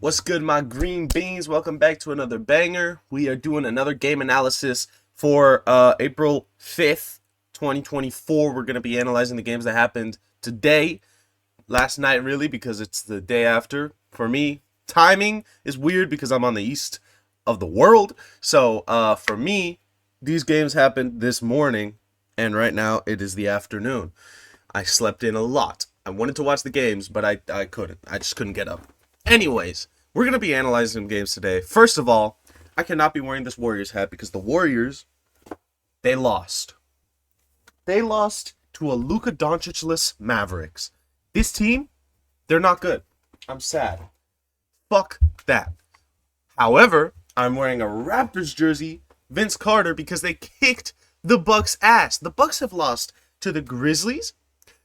What's good, my green beans? Welcome back to another banger. We are doing another game analysis for April 5th, 2024. We're going to be analyzing the games that happened today, last night really, because it's the day after. For me, timing is weird because I'm on the east of the world. So for me, these games happened this morning, and right now it is the afternoon. I slept in a lot. I wanted to watch the games, but I couldn't. I just couldn't get up. Anyways, we're going to be analyzing some games today. First of all, I cannot be wearing this Warriors hat because the Warriors, they lost. They lost to a Luka Doncic-less Mavericks. This team, they're not good. I'm sad. Fuck that. However, I'm wearing a Raptors jersey, Vince Carter, because they kicked the Bucks' ass. The Bucks have lost to the Grizzlies,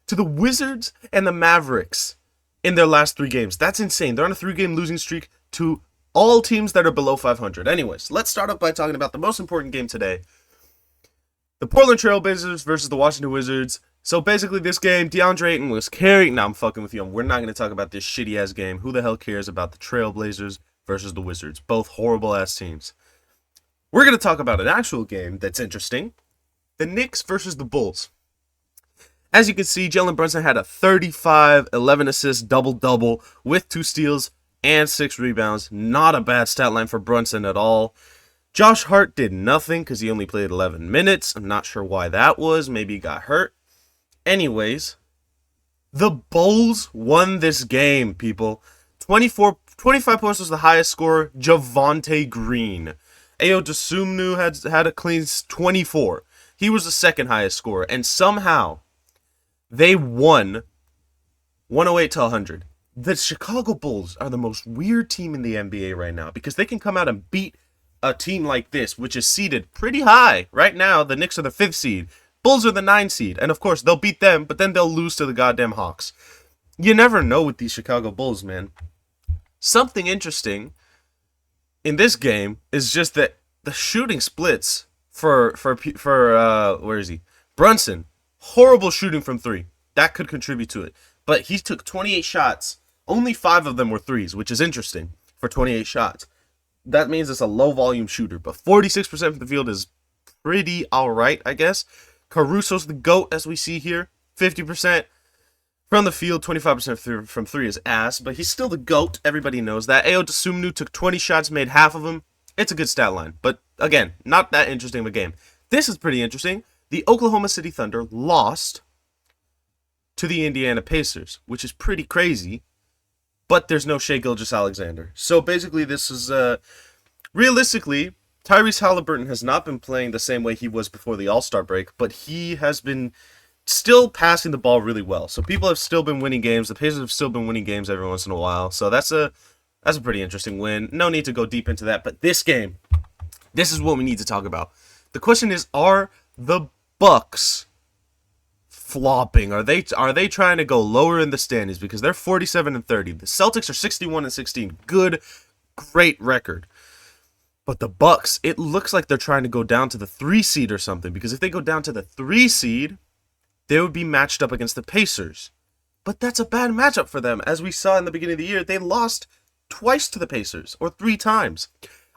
to the Wizards, and the Mavericks in their last 3 games. That's insane. They're on a 3-game losing streak to all teams that are below 500. Anyways, let's start off by talking about the most important game today. The Portland Trail Blazers versus the Washington Wizards. So basically this game, DeAndre Ayton was carrying... Nah, I'm fucking with you. We're not going to talk about this shitty-ass game. Who the hell cares about the Trail Blazers versus the Wizards? Both horrible-ass teams. We're going to talk about an actual game that's interesting. The Knicks versus the Bulls. As you can see, Jalen Brunson had a 35, 11 assists, double-double with 2 steals and 6 rebounds. Not a bad stat line for Brunson at all. Josh Hart did nothing because he only played 11 minutes. I'm not sure why that was. Maybe he got hurt. Anyways, the Bulls won this game, people. 25 points was the highest scorer, Javonte Green. Ayo Dosunmu had a clean 24. He was the second highest scorer, and somehow they won 108 to 100. The Chicago Bulls are the most weird team in the NBA right now because they can come out and beat a team like this, which is seeded pretty high. Right now, the Knicks are the 5th seed. Bulls are the 9th seed. And of course, they'll beat them, but then they'll lose to the goddamn Hawks. You never know with these Chicago Bulls, man. Something interesting in this game is just that the shooting splits for where is he? Brunson. Horrible shooting from 3. That could contribute to it. But he took 28 shots. Only 5 of them were 3s, which is interesting for 28 shots. That means it's a low-volume shooter. But 46% from the field is pretty alright, I guess. Caruso's the GOAT, as we see here. 50% from the field, 25% from 3 is ass. But he's still the GOAT. Everybody knows that. Ayo Dosunmu took 20 shots, made half of them. It's a good stat line. But, again, not that interesting of a game. This is pretty interesting. The Oklahoma City Thunder lost to the Indiana Pacers, which is pretty crazy, but there's no Shai Gilgeous-Alexander. So basically this is, realistically, Tyrese Halliburton has not been playing the same way he was before the All-Star break, but he has been still passing the ball really well. So people have still been winning games. The Pacers have still been winning games every once in a while. So that's a pretty interesting win. No need to go deep into that, but this game, this is what we need to talk about. The question is, are the Bucks flopping? Are they trying to go lower in the standings because they're 47-30? The Celtics are 61-16. Good, great record. But the Bucks, it looks like they're trying to go down to the 3 seed or something, because if they go down to the 3 seed, they would be matched up against the Pacers. But that's a bad matchup for them. As we saw in the beginning of the year, they lost twice to the Pacers, or 3 times.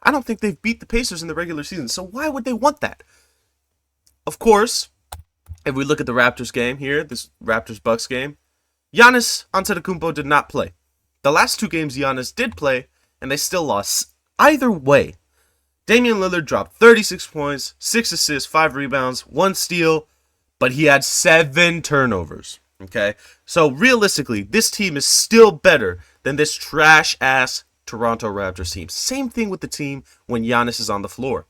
I don't think they've beat the Pacers in the regular season, so why would they want that? Of course, if we look at the Raptors game here, this Raptors-Bucks game, Giannis Antetokounmpo did not play. The last 2 games Giannis did play, and they still lost. Either way, Damian Lillard dropped 36 points, 6 assists, 5 rebounds, 1 steal, but he had 7 turnovers. Okay? So realistically, this team is still better than this trash-ass Toronto Raptors team. Same thing with the team when Giannis is on the floor.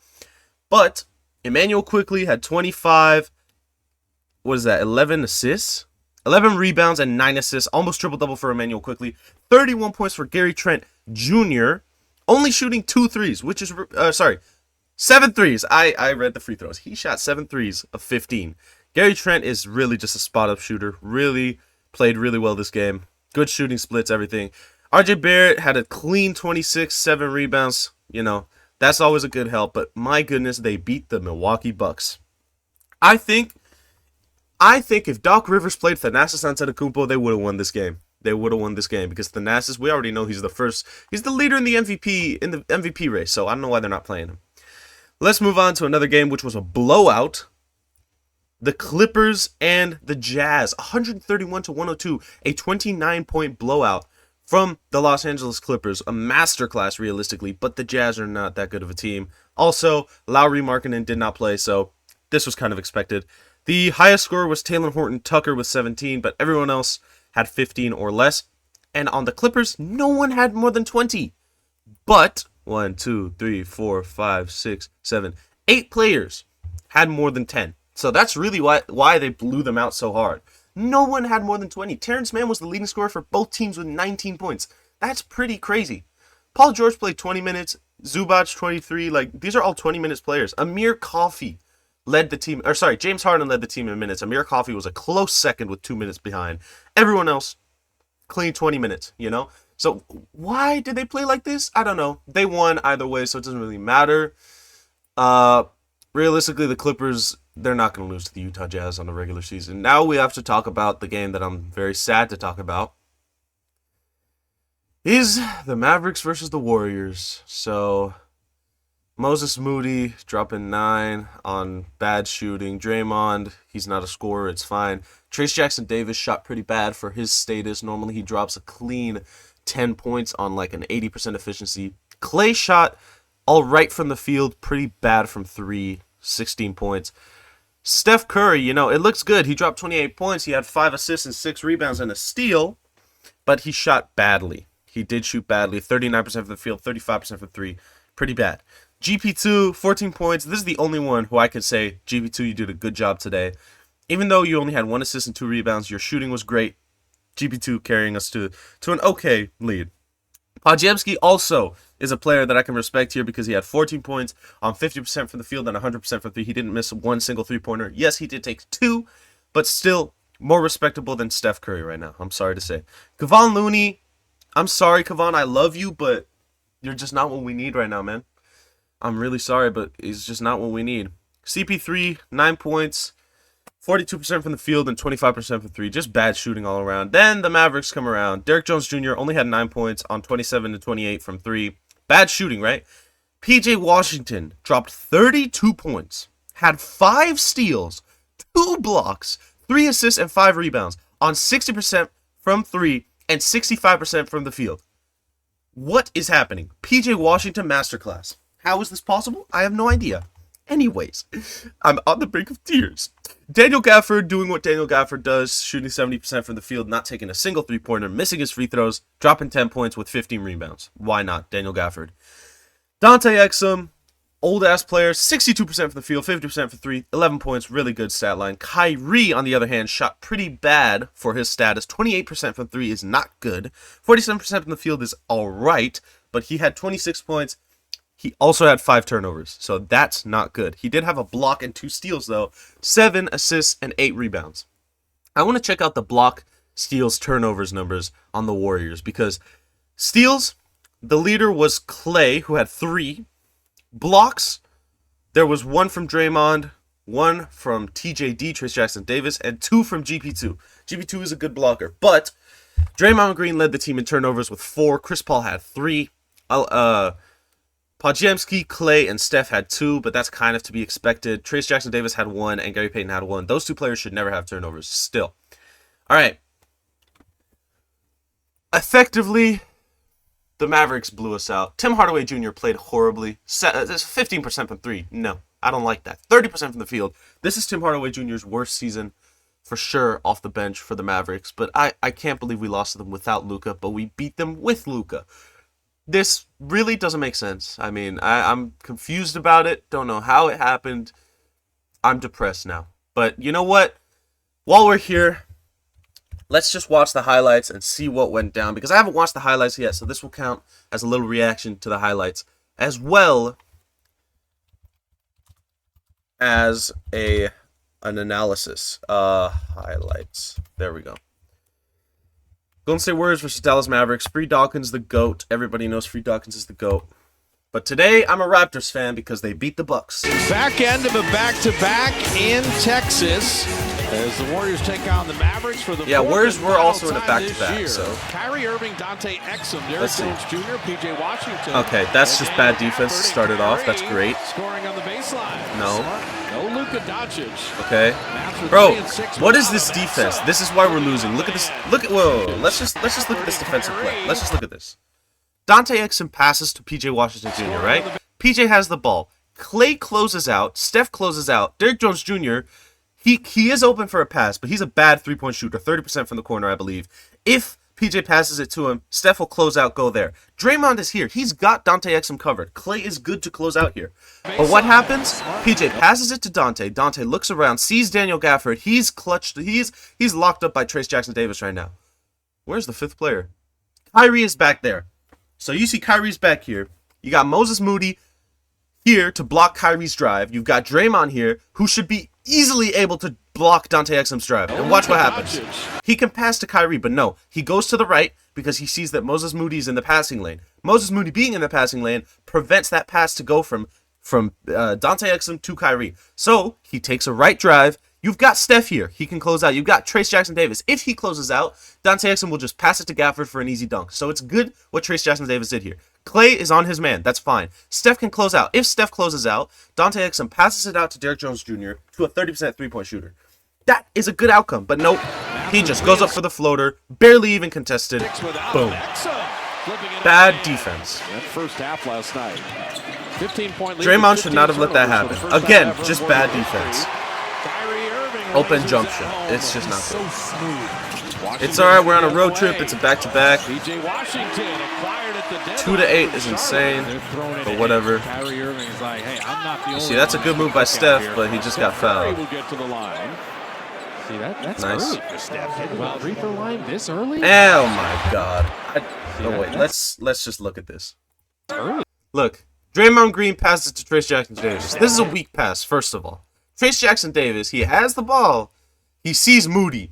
But Immanuel Quickley had 25, 11 assists? 11 rebounds and 9 assists, almost triple-double for Immanuel Quickley. 31 points for Gary Trent Jr., only shooting 2 threes, which is, 7 threes. I read the free throws. He shot 7 threes of 15. Gary Trent is really just a spot-up shooter. Really played really well this game. Good shooting splits, everything. RJ Barrett had a clean 26, 7 rebounds. You know, that's always a good help. But my goodness, they beat the Milwaukee Bucks. I think if Doc Rivers played Thanasis Antetokounmpo, they would have won this game. they would have won this game because Thanasis, we already know he's the leader in the MVP race, so I don't know why they're not playing him. Let's move on to another game, which was a blowout. The Clippers and the Jazz, 131-102, a 29-point blowout from the Los Angeles Clippers, a masterclass realistically, but the Jazz are not that good of a team. Also, Lowry Markkanen did not play, so this was kind of expected. The highest scorer was Taylor Horton Tucker with 17, but everyone else had 15 or less. And on the Clippers, no one had more than 20. But 1, 2, 3, 4, 5, 6, 7, 8 players had more than 10. So that's really why they blew them out so hard. No one had more than 20. Terrence Mann was the leading scorer for both teams with 19 points. That's pretty crazy. Paul George played 20 minutes. Zubac 23. These are all 20 minutes players. Amir Coffey led the team. James Harden led the team in minutes. Amir Coffey was a close second with 2 minutes behind. Everyone else, clean 20 minutes, So why did they play like this? I don't know. They won either way, so it doesn't really matter. Realistically, the Clippers, they're not going to lose to the Utah Jazz on the regular season. Now we have to talk about the game that I'm very sad to talk about. Is the Mavericks versus the Warriors. So, Moses Moody dropping 9 on bad shooting. Draymond, he's not a scorer, it's fine. Trace Jackson Davis shot pretty bad for his status. Normally he drops a clean 10 points on like an 80% efficiency. Clay shot all right from the field, pretty bad from 3, 16 points. Steph Curry, it looks good. He dropped 28 points. He had 5 assists and 6 rebounds and a steal, but he shot badly. He did shoot badly. 39% from the field, 35% from 3. Pretty bad. GP2, 14 points. This is the only one who I could say, GP2, you did a good job today. Even though you only had 1 assist and 2 rebounds, your shooting was great. GP2 carrying us to an okay lead. Podziemski also is a player that I can respect here because he had 14 points on 50% from the field and 100% from 3. He didn't miss one single three-pointer. Yes, he did take 2, but still more respectable than Steph Curry right now. I'm sorry to say. Kevon Looney, I'm sorry, Kevon. I love you, but you're just not what we need right now, man. I'm really sorry, but it's just not what we need. CP3, 9 points, 42% from the field and 25% from 3. Just bad shooting all around. Then the Mavericks come around. Derrick Jones Jr. only had 9 points on 27 to 28 from 3. Bad shooting, right? PJ Washington dropped 32 points, had 5 steals, 2 blocks, 3 assists, and 5 rebounds on 60% from 3 and 65% from the field. What is happening? PJ Washington masterclass. How is this possible? I have no idea. Anyways, I'm on the brink of tears. Daniel Gafford doing what Daniel Gafford does, shooting 70% from the field, not taking a single three-pointer, missing his free throws, dropping 10 points with 15 rebounds. Why not? Daniel Gafford. Dante Exum, old-ass player, 62% from the field, 50% for 3, 11 points, really good stat line. Kyrie, on the other hand, shot pretty bad for his status. 28% from 3 is not good. 47% from the field is all right, but he had 26 points. He also had 5 turnovers, so that's not good. He did have a block and 2 steals, though. 7 assists and 8 rebounds. I want to check out the block, steals, turnovers numbers on the Warriors, because steals, the leader was Clay, who had 3. Blocks, there was 1 from Draymond, 1 from TJD, Trace Jackson Davis, and 2 from GP2. GP2 is a good blocker, but Draymond Green led the team in turnovers with 4. Chris Paul had 3. Podziemski, Clay, and Steph had 2, but that's kind of to be expected. Trace Jackson Davis had 1, and Gary Payton had 1. Those 2 players should never have turnovers still. All right. Effectively, the Mavericks blew us out. Tim Hardaway Jr. played horribly. 15% from 3. No, I don't like that. 30% from the field. This is Tim Hardaway Jr.'s worst season for sure off the bench for the Mavericks, but I can't believe we lost to them without Luka, but we beat them with Luka. This really doesn't make sense. I mean, I'm confused about it. Don't know how it happened. I'm depressed now. But you know what? While we're here, let's just watch the highlights and see what went down. Because I haven't watched the highlights yet, so this will count as a little reaction to the highlights. As well as an analysis. Highlights. There we go. Golden State Warriors versus Dallas Mavericks. Free Dawkins, the GOAT. Everybody knows Free Dawkins is the GOAT. But today, I'm a Raptors fan because they beat the Bucks. Back end of a back-to-back in Texas. As the Warriors take on the Mavericks for the Warriors were also in a back-to-back, so Kyrie Irving, Dante Exum, Derek Jones Jr., PJ Washington. Okay, that's just bad defense to start it off. That's great. Scoring on the baseline. No Luka Doncic. Okay. Bro, what is this defense? This is why we're losing. Look at this. Whoa. Let's just look at this defensive play. Let's just look at this. Dante Exum passes to PJ Washington Jr., right? PJ has the ball. Clay closes out. Steph closes out. Derek Jones Jr., he is open for a pass, but he's a bad three-point shooter, 30% from the corner, I believe. If PJ passes it to him, Steph will close out, go there. Draymond is here. He's got Dante Exum covered. Clay is good to close out here. But what happens? PJ passes it to Dante. Dante looks around, sees Daniel Gafford. He's clutched. He's locked up by Trayce Jackson-Davis right now. Where's the fifth player? Kyrie is back there. So you see Kyrie's back here. You got Moses Moody here to block Kyrie's drive. You've got Draymond here, who should be easily able to block Dante Exum's drive. And watch what happens. He can pass to Kyrie, but no. He goes to the right because he sees that Moses Moody is in the passing lane. Moses Moody being in the passing lane prevents that pass to go from Dante Exum to Kyrie. So he takes a right drive. You've got Steph here. He can close out. You've got Trayce Jackson-Davis. If he closes out, Dante Exum will just pass it to Gafford for an easy dunk. So it's good what Trayce Jackson-Davis did here. Clay is on his man. That's fine. Steph can close out. If Steph closes out, Dante Exum passes it out to Derek Jones Jr. to a 30% three-point shooter. That is a good outcome, but nope. He just goes up for the floater, barely even contested. Boom. Bad defense. First half last night. 15-point lead. Draymond should not have let that happen. Again, just bad defense. Open jump shot. It's just not good. It's alright, we're on a road trip. It's a back-to-back. 2-8 is insane, but whatever. You see, that's a good move by Steph, but he just got fouled. See, that's nice. Early for Steph. Well, free throw line this early? Oh my god. Oh wait, let's just look at this. Look, Draymond Green passes it to Trayce Jackson-Davis. This is a weak pass, first of all. Trayce Jackson-Davis, he has the ball. He sees Moody.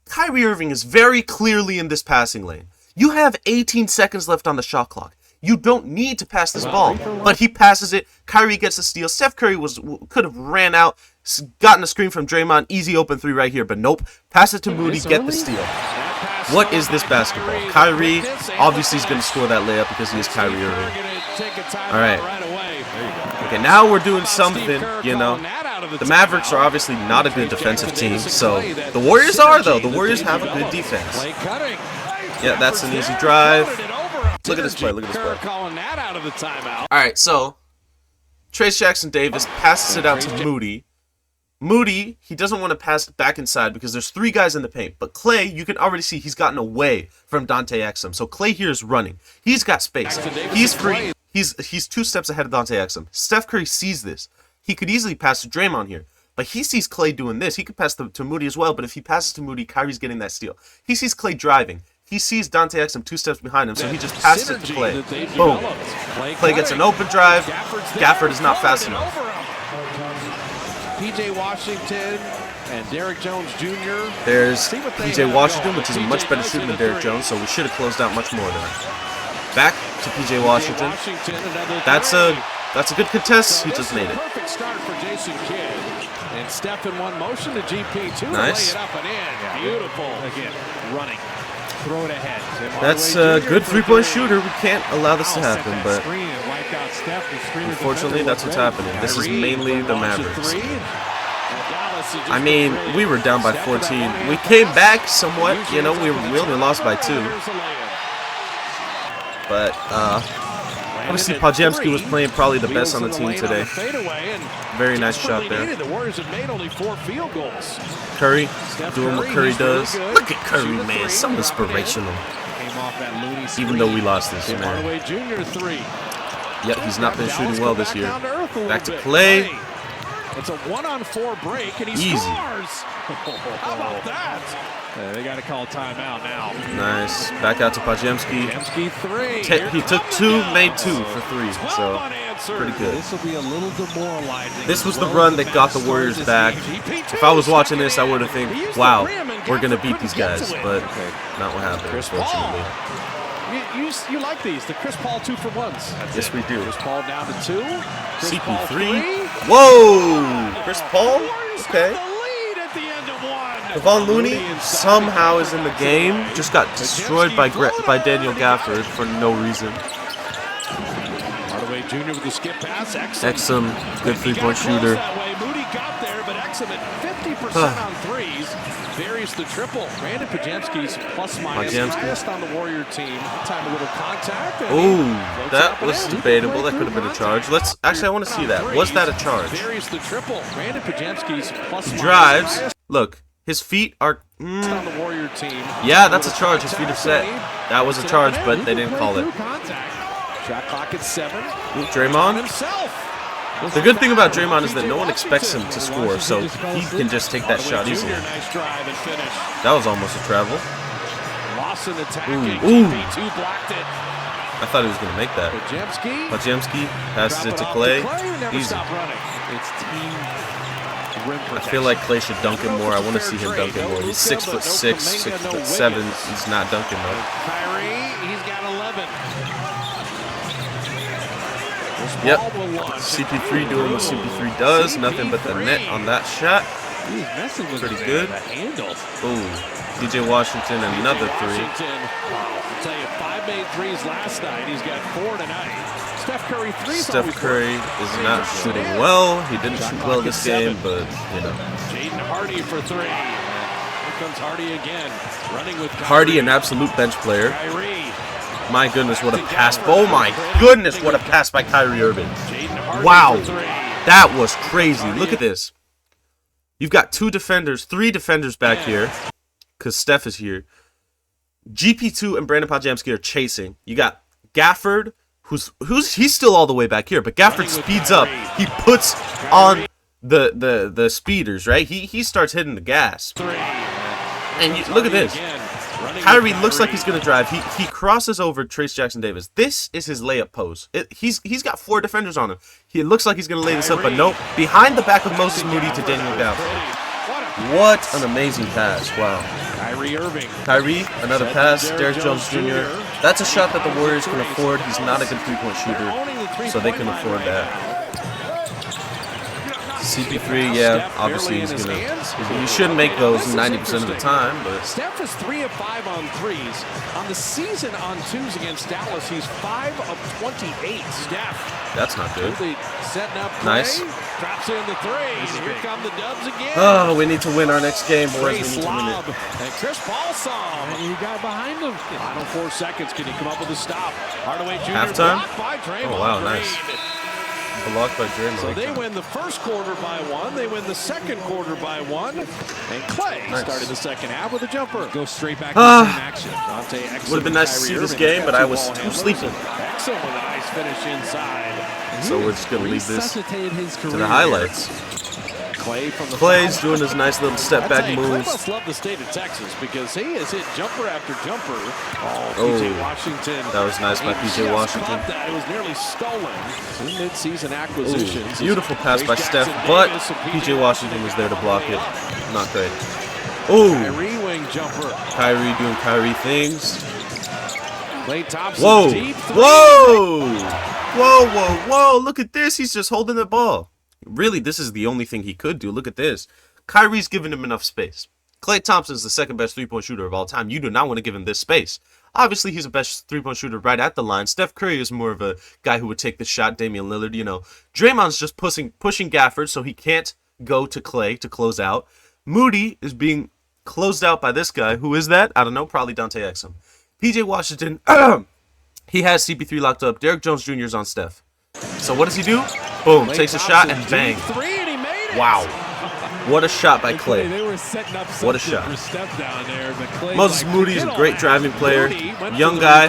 Kyrie Irving is very clearly in this passing lane. You have 18 seconds left on the shot clock. You don't need to pass this ball, but he passes it. Kyrie gets a steal. Steph Curry could have ran out, gotten a screen from Draymond, easy open three right here, but nope. Pass it to Moody, get the steal. What is this basketball? Kyrie obviously is going to score that layup because he is Kyrie Irving. All right. Okay, now we're doing something, you know. The Mavericks are obviously not a good defensive team, so the Warriors are, though. The Warriors have a good defense. Yeah, that's an easy drive. Look at this play. Look at this play. All right, so Trayce Jackson-Davis passes it out to Moody. Moody, he doesn't want to pass it back inside because there's three guys in the paint. But Clay, you can already see he's gotten away from Dante Exum. So Clay here is running. He's got space. He's free. He's 2 steps ahead of Dante Exum. Steph Curry sees this. He could easily pass to Draymond here. But he sees Clay doing this. He could pass to Moody as well. But if he passes to Moody, Kyrie's getting that steal. He sees Clay driving. He sees Dante Exum 2 steps behind him, so he just passes it to Clay. Boom. Clay gets an open drive. Gafford is not fast enough. PJ Washington and Derek Jones Jr. There's PJ Washington, which is a much better shooter than Derek Jones, so we should have closed out much more there. Back to PJ Washington. That's a good contest. He just made it. Perfect start for Jason Kidd. And Steph in one motion to GP2. Nice. Lay it up and in. Beautiful. Again, running. Throw it ahead. That's a good three-point shooter. We can't allow this to happen, but unfortunately, that's what's happening. This is mainly the Mavericks. I mean, we were down by 14. We came back somewhat. You know, we only lost by 2. But obviously, Pajemski was playing probably the best on the team today. Very nice shot there. Curry doing what Curry does. Look at Curry, man. So inspirational. Even though we lost this, man. Yep, he's not been shooting well this year. Back to Clay. It's a 1-on-4 break, and he scores. How about that? They got to call timeout now. Nice. Back out to Pajemski. He took 2, made 2 for 3, so pretty good. This will be a little demoralizing. This was the run that got the Warriors back. If I was watching this, I would have think, wow, we're going to beat these guys, but not what happened, unfortunately. You like these, the Chris Paul 2-for-1s. Yes, we do. Chris Paul down to 2. CP3. Whoa! Chris Paul? Okay. The lead at the end of 1. Kevon Looney somehow is in the game. Just got destroyed by Daniel Gafford for no reason. Hardaway Jr. with the skip pass. Exum, good three-point shooter. Moody got there, but Exum at 50% on threes. Varies the triple. Brandon Pajemski's plus-minus highest on the Warrior team. Time a little contact. Ooh, that was debatable. That could have been a charge. Actually, I want to see that. Was that a charge? Varies the triple. Brandon Pajemski's plus-minus drives. Look, his feet are. On the Warrior team. Yeah, that's a charge. His feet are set. That was a charge, but they didn't call it. Shot clock at 7. Ooh, Draymond. The good thing about Draymond is that no one expects him to score, so he can just take that shot easily. That was almost a travel. Ooh. I thought he was going to make that. Pajemski passes it to Clay. Easy. I feel like Clay should dunk him more. I want to see him dunk him more. He's 6'6", 6'7". He's not dunking though. Kyrie, he's got 11. Yep. CP3 doing what CP3 does. Nothing but the net on that shot. Pretty good. Ooh. DJ Washington, another three. I'll tell you, 5 made threes last night. He's got 4 tonight. Steph Curry is not shooting well. He didn't shoot well this game, but, you know. Jaden Hardy for 3. Here comes Hardy again. Running with Hardy, an absolute bench player. My goodness, what a pass. Oh my goodness, what a pass by Kyrie Irving. Wow. That was crazy. Look at this. You've got 3 defenders back here, because Steph is here. GP2 and Brandon Pajemski are chasing. You got Gafford, he's still all the way back here, but Gafford speeds up. He puts on the speeders, right? He starts hitting the gas. And look at this. Kyrie looks like he's going to drive. He crosses over Trace Jackson-Davis. This is his layup pose. He's got 4 defenders on him. He looks like he's going to lay this up, but nope. Behind the back of Moses Moody to Daniel Gafford. What an amazing pass. Wow. Kyrie, another pass. Derrick Jones Jr. That's a shot that the Warriors can afford. He's not a good three-point shooter, so they can afford that. CP3, yeah, obviously he's gonna. He should make those 90% of the time, but Steph is 3 of 5 on threes. On the season on 2s against Dallas, he's 5 of 28. Steph. That's not good. Setting up play, nice. Drops in the 3. Here come the Dubs again. Oh, we need to win our next game, boys. We need to win it. And Chris Paul saw him. And he got behind him. Final 4 seconds. Can he come up with a stop? Hardaway Jr. Halftime. Oh wow, nice. Blocked by Draymond. So they win the first quarter by 1. They win the second quarter by 1. And Clay started the second half with a jumper. Go straight back to the same action. Would have been nice to see this game, but I was too sleepy. Excellent with a nice finish inside. So we're just going to leave this to the highlights. Clay's doing his nice little step back moves. Clay must love the state of Texas because he has hit jumper after jumper. PJ Washington. That was nice by PJ Washington. It was nearly stolen. Two mid-season acquisitions. Beautiful pass by Steph, but PJ Washington was there to block it. Not great. Oh, Kyrie wing jumper. Kyrie doing Kyrie things. Klay Thompson. Whoa! Deep Whoa! Whoa! Whoa! Whoa! Look at this. He's just holding the ball. Really, this is the only thing he could do. Look at this. Kyrie's giving him enough space. Klay Thompson is the second best three-point shooter of all time. You do not want to give him this space. Obviously, he's the best three-point shooter right at the line. Steph Curry is more of a guy who would take the shot. Damian Lillard, you know. Draymond's just pushing Gafford so he can't go to Klay to close out. Moody is being closed out by this guy. Who is that? I don't know. Probably Dante Exum. PJ Washington, he has CP3 locked up. Derrick Jones Jr. is on Steph. So what does he do? Boom, takes a shot and bang. Wow. What a shot by Klay. What a shot. Moses Moody is a great driving player. Young guy.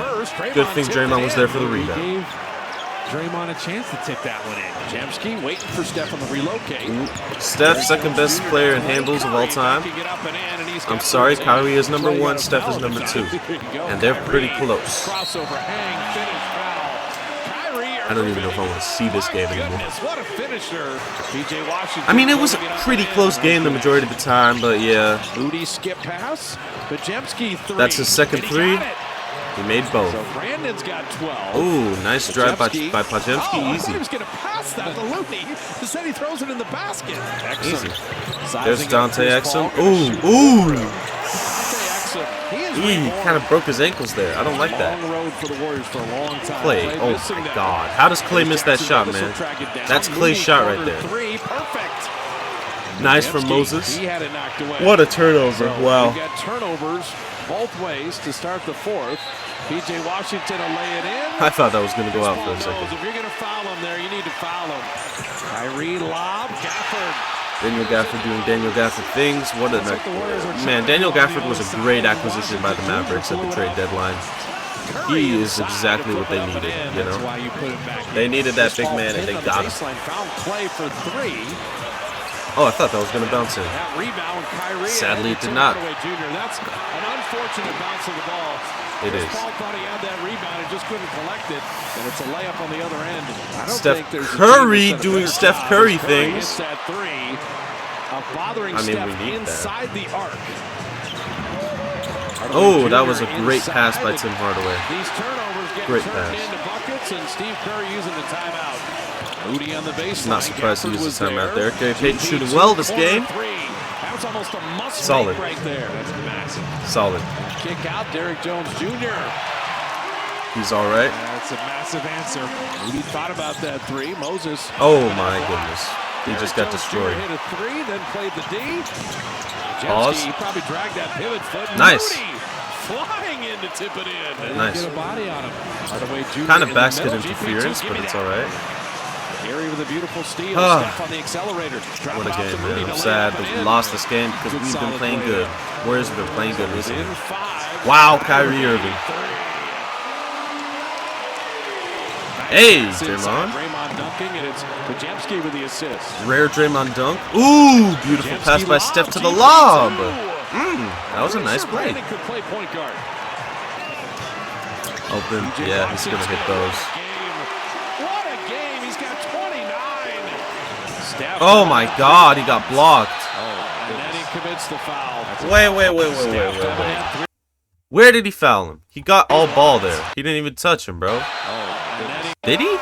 Good thing Draymond was there for the rebound. Draymond a chance to tip that one in. Jamski waiting for Steph on the relocate. Steph, second best player in handles of all time. I'm sorry, Kyrie is number 1, Steph is number 2. And they're pretty close. Crossover hang, finish foul. I don't even know if I want to see this game anymore. What a finisher. PJ Washington. I mean, it was a pretty close game the majority of the time, but yeah. Moody skip pass. Pajemski 3. That's his second 3. He made both. So Brandon's got 12. Ooh, nice drive by Podziemski. Oh, Easy. he was going to pass that to Looney. Instead, he throws it in the basket. Easy. Exum. There's Dante Exum. He kind of broke his ankles there. I don't like that. Long road for the Warriors for a long time. Clay. Oh my God. How does Clay miss that shot, man? That's Clay's shot right there. Three, perfect. Nice for Moses. He had it knocked away. What a turnover. Wow. We got turnovers both ways to start the fourth. P.J. Washington will lay it in. I thought that was going to go out for a second. If you're going to foul him there, you need to foul him. Kyrie lob, Gafford. Daniel Gafford doing Daniel Gafford things. What a man! Daniel Gafford was a great acquisition by the Mavericks at the trade deadline. He is exactly what they needed. You know, they needed that big man, and they got him. Oh, I thought that was going to bounce in. Sadly, it did not. That's an unfortunate bounce of the ball. It is. Paul thought he had that rebound and just couldn't collect it, and it's a layup on the other end. Steph Curry doing Steph Curry things. I mean, we need inside the arc. Oh, that was a great pass by Tim Hardaway. These turnovers get turned into buckets, and Steve Curry using the timeout. Moody on the baseline. Not surprised to use the timeout there. Gary Payton shooting well this game. That's almost a must solid right there. That's massive. Solid. Kick out, Derrick Jones Jr. He's all right. That's a massive answer. Moody thought about that three. Moses. Oh my goodness. He just got destroyed. Hit a three, then played the D. Pause. He probably dragged that pivot foot. Nice. Moody flying in to tip it in. Nice. Get a body on him. Kind of basket interference, but it's all right. Gary with a beautiful steal. Steph on the accelerator. What a game, man. I'm sad that we lost this game because we've been playing good. Warriors have been playing good recently. Wow, Kyrie Irving. Hey, Draymond. Draymond dunking, and it's Podziemski with the assist. Rare Draymond dunk. Ooh, beautiful pass by Steph to the lob. That was a nice play. Could play point guard. Open. Yeah, he's going to hit those. What a game. He's got 29. Steph. Oh, my God. He got blocked. And then he commits the foul. Wait. Where did he foul him? He got all ball there. He didn't even touch him, bro. Did he?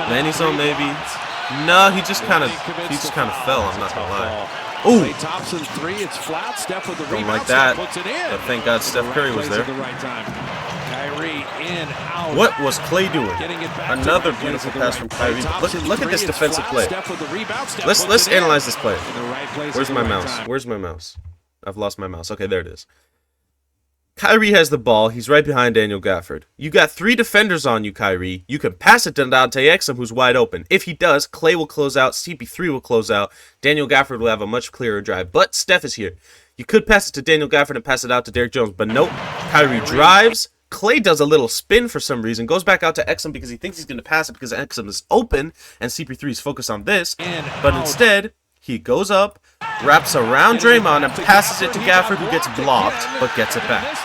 Manny's on maybe. No, he just kind of fell. I'm not gonna lie. Ooh. Thompson three. It's flat. Steph with the rebound. Don't like that. Puts it in. But thank God Steph Curry was there. Kyrie in, out. What was Clay doing? Another beautiful pass from Kyrie. Look at this defensive play. Let's analyze this play. Where's my mouse? I've lost my mouse. Okay, there it is. Kyrie has the ball. He's right behind Daniel Gafford. You got three defenders on you, Kyrie. You can pass it to Dante Exum, who's wide open. If he does, Clay will close out. CP3 will close out. Daniel Gafford will have a much clearer drive. But Steph is here. You could pass it to Daniel Gafford and pass it out to Derrick Jones. But nope. Kyrie drives. Clay does a little spin for some reason. Goes back out to Exum because he thinks he's going to pass it because Exum is open. And CP3 is focused on this. But instead, he goes up, wraps around Draymond, and passes it to Gafford, who gets blocked, but gets it back.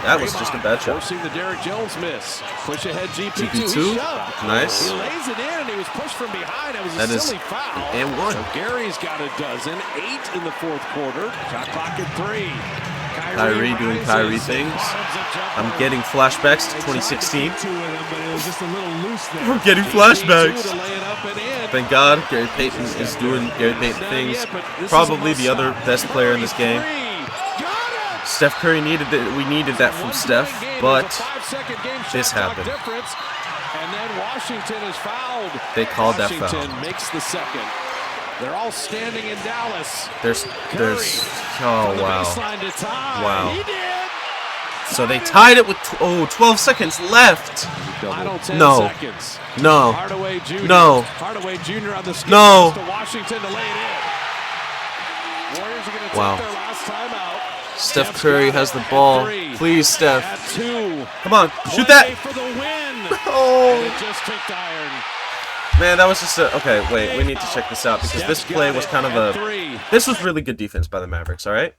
That was just a bad shot. Forcing the Derrick Jones miss. Push ahead GP2. Nice. He lays it in, and he was pushed from behind. That was a silly foul. And one. So Gary's got a dozen. 8 in the fourth quarter. Shot clock at 3. Kyrie doing Kyrie things. I'm getting flashbacks to 2016. We're getting flashbacks. Thank God Gary Payton is doing Gary Payton things. Probably the other best player in this game. Steph Curry needed it. We needed that from Steph, but this happened. And then Washington is fouled. They called that foul. Washington makes the second. They're all standing in Dallas. There's oh wow. Wow. He did. So they tied it with 12 seconds left. No. Seconds. No. Hardaway Jr. No. Hardaway Jr. on the skip No. to Washington to lay it in. Warriors are going to take their last timeout. Steph Curry has the ball. Please, Steph. At 2. Come on, shoot that. For the win. Oh. And it just ticked iron. Man, that was just a... Okay, wait, we need to check this out because this play was kind of a... This was really good defense by the Mavericks, all right?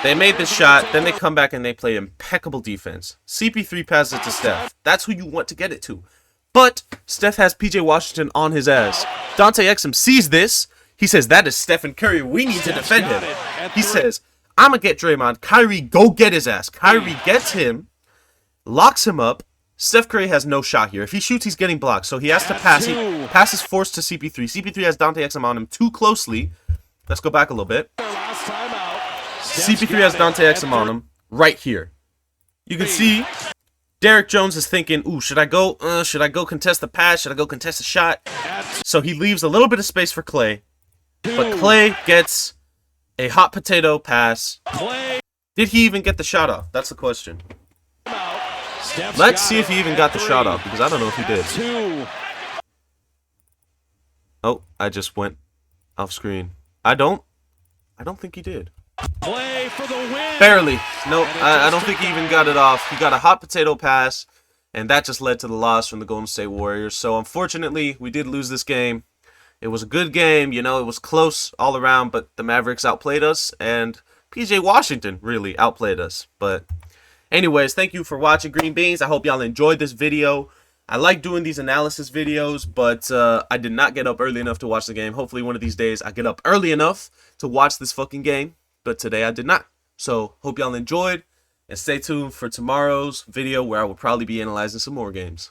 They made this shot, then they come back and they play impeccable defense. CP3 passes it to Steph. That's who you want to get it to. But Steph has PJ Washington on his ass. Dante Exum sees this. He says, that is Stephen Curry. We need to defend him. He says, I'm going to get Draymond. Kyrie, go get his ass. Kyrie gets him, locks him up. Steph Curry has no shot here. If he shoots, he's getting blocked. So he has to pass. He passes forced to CP3. CP3 has Dante Exum on him too closely. Let's go back a little bit. CP3 has Dante Exum on him right here. You can see Derrick Jones is thinking, ooh, should I go contest the pass? Should I go contest the shot? So he leaves a little bit of space for Clay. But Clay gets a hot potato pass. Did he even get the shot off? That's the question. Let's see if he even got the shot off, because I don't know if he did. Oh, I just went off screen. I don't think he did. Play for the win. Barely. No, I don't think he even got it off. He got a hot potato pass, and that just led to the loss from the Golden State Warriors. So, unfortunately, we did lose this game. It was a good game. You know, it was close all around, but the Mavericks outplayed us, and PJ Washington really outplayed us. But, anyways, thank you for watching, Green Beans. I hope y'all enjoyed this video. I like doing these analysis videos, but I did not get up early enough to watch the game. Hopefully, one of these days, I get up early enough to watch this fucking game. But today I did not. So, hope y'all enjoyed, and stay tuned for tomorrow's video where I will probably be analyzing some more games.